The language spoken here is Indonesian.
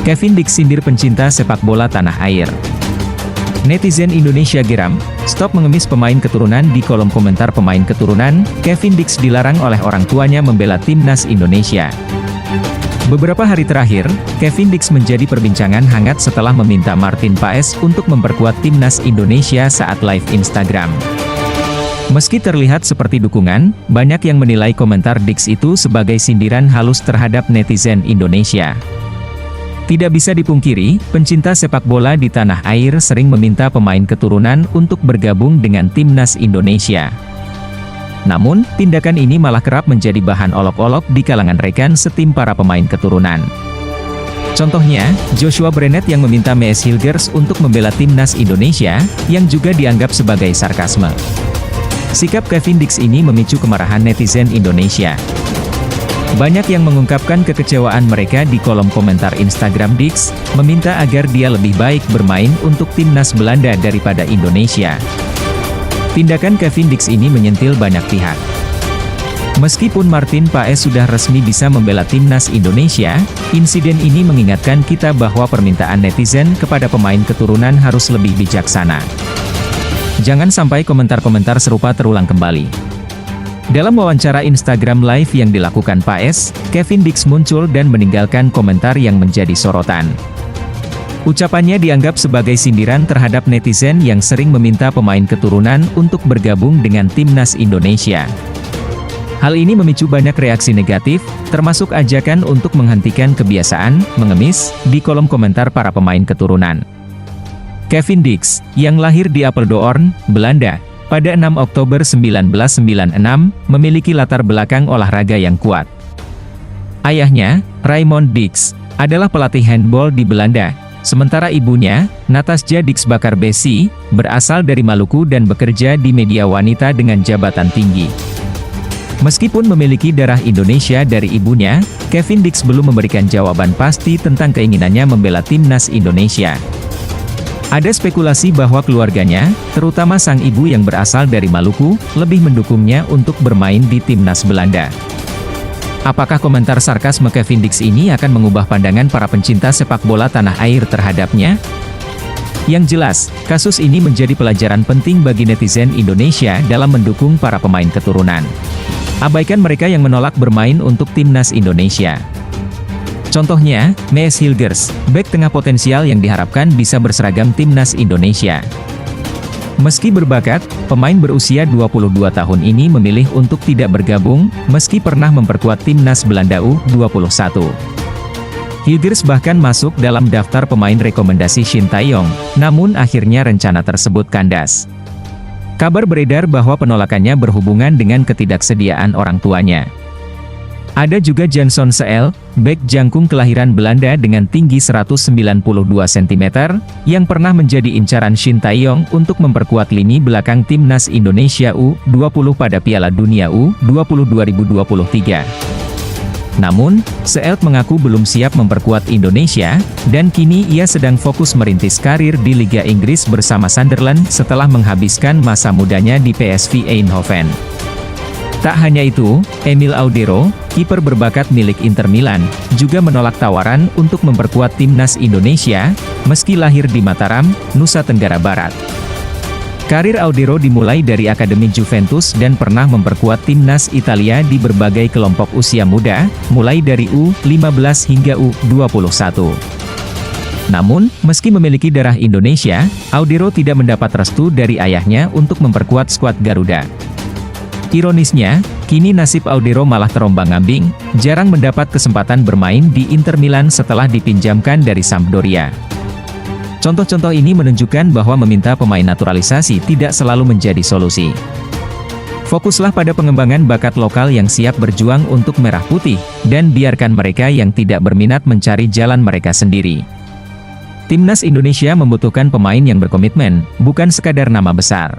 Kevin Dix sindir pencinta sepak bola tanah air. Netizen Indonesia geram, stop mengemis pemain keturunan. Di kolom komentar pemain keturunan, Kevin Dix dilarang oleh orang tuanya membela timnas Indonesia. Beberapa hari terakhir, Kevin Dix menjadi perbincangan hangat setelah meminta Martin Paes untuk memperkuat timnas Indonesia saat live Instagram. Meski terlihat seperti dukungan, banyak yang menilai komentar Dix itu sebagai sindiran halus terhadap netizen Indonesia. Tidak bisa dipungkiri, pencinta sepak bola di tanah air sering meminta pemain keturunan untuk bergabung dengan timnas Indonesia. Namun, tindakan ini malah kerap menjadi bahan olok-olok di kalangan rekan setim para pemain keturunan. Contohnya, Joshua Brenet yang meminta Mees Hilgers untuk membela timnas Indonesia, yang juga dianggap sebagai sarkasme. Sikap Kevin Dix ini memicu kemarahan netizen Indonesia. Banyak yang mengungkapkan kekecewaan mereka di kolom komentar Instagram Dix, meminta agar dia lebih baik bermain untuk timnas Belanda daripada Indonesia. Tindakan Kevin Dix ini menyentil banyak pihak. Meskipun Martin Paes sudah resmi bisa membela timnas Indonesia, insiden ini mengingatkan kita bahwa permintaan netizen kepada pemain keturunan harus lebih bijaksana. Jangan sampai komentar-komentar serupa terulang kembali. Dalam wawancara Instagram Live yang dilakukan Paes, Kevin Dix muncul dan meninggalkan komentar yang menjadi sorotan. Ucapannya dianggap sebagai sindiran terhadap netizen yang sering meminta pemain keturunan untuk bergabung dengan timnas Indonesia. Hal ini memicu banyak reaksi negatif, termasuk ajakan untuk menghentikan kebiasaan mengemis di kolom komentar para pemain keturunan. Kevin Dix, yang lahir di Apeldoorn, Belanda, pada 6 Oktober 1996, memiliki latar belakang olahraga yang kuat. Ayahnya, Raymond Dix, adalah pelatih handball di Belanda, sementara ibunya, Natasja Dix Bakar-Besi, berasal dari Maluku dan bekerja di media wanita dengan jabatan tinggi. Meskipun memiliki darah Indonesia dari ibunya, Kevin Dix belum memberikan jawaban pasti tentang keinginannya membela timnas Indonesia. Ada spekulasi bahwa keluarganya, terutama sang ibu yang berasal dari Maluku, lebih mendukungnya untuk bermain di timnas Belanda. Apakah komentar sarkasme Kevin Dix ini akan mengubah pandangan para pencinta sepak bola tanah air terhadapnya? Yang jelas, kasus ini menjadi pelajaran penting bagi netizen Indonesia dalam mendukung para pemain keturunan. Abaikan mereka yang menolak bermain untuk timnas Indonesia. Contohnya, Mees Hilgers, bek tengah potensial yang diharapkan bisa berseragam timnas Indonesia. Meski berbakat, pemain berusia 22 tahun ini memilih untuk tidak bergabung, meski pernah memperkuat timnas Belanda U21. Hilgers bahkan masuk dalam daftar pemain rekomendasi Shin Tae-yong, namun akhirnya rencana tersebut kandas. Kabar beredar bahwa penolakannya berhubungan dengan ketidaksediaan orang tuanya. Ada juga Jansson Seel, bek jangkung kelahiran Belanda dengan tinggi 192 cm, yang pernah menjadi incaran Shin Tae-yong untuk memperkuat lini belakang timnas Indonesia U20 pada Piala Dunia U20 2023. Namun, Seel mengaku belum siap memperkuat Indonesia, dan kini ia sedang fokus merintis karir di Liga Inggris bersama Sunderland setelah menghabiskan masa mudanya di PSV Eindhoven. Tak hanya itu, Emil Audero, kiper berbakat milik Inter Milan, juga menolak tawaran untuk memperkuat timnas Indonesia, meski lahir di Mataram, Nusa Tenggara Barat. Karir Audero dimulai dari Akademi Juventus dan pernah memperkuat timnas Italia di berbagai kelompok usia muda, mulai dari U15 hingga U21. Namun, meski memiliki darah Indonesia, Audero tidak mendapat restu dari ayahnya untuk memperkuat skuad Garuda. Ironisnya, kini nasib Audero malah terombang-ambing, jarang mendapat kesempatan bermain di Inter Milan setelah dipinjamkan dari Sampdoria. Contoh-contoh ini menunjukkan bahwa meminta pemain naturalisasi tidak selalu menjadi solusi. Fokuslah pada pengembangan bakat lokal yang siap berjuang untuk merah putih, dan biarkan mereka yang tidak berminat mencari jalan mereka sendiri. Timnas Indonesia membutuhkan pemain yang berkomitmen, bukan sekadar nama besar.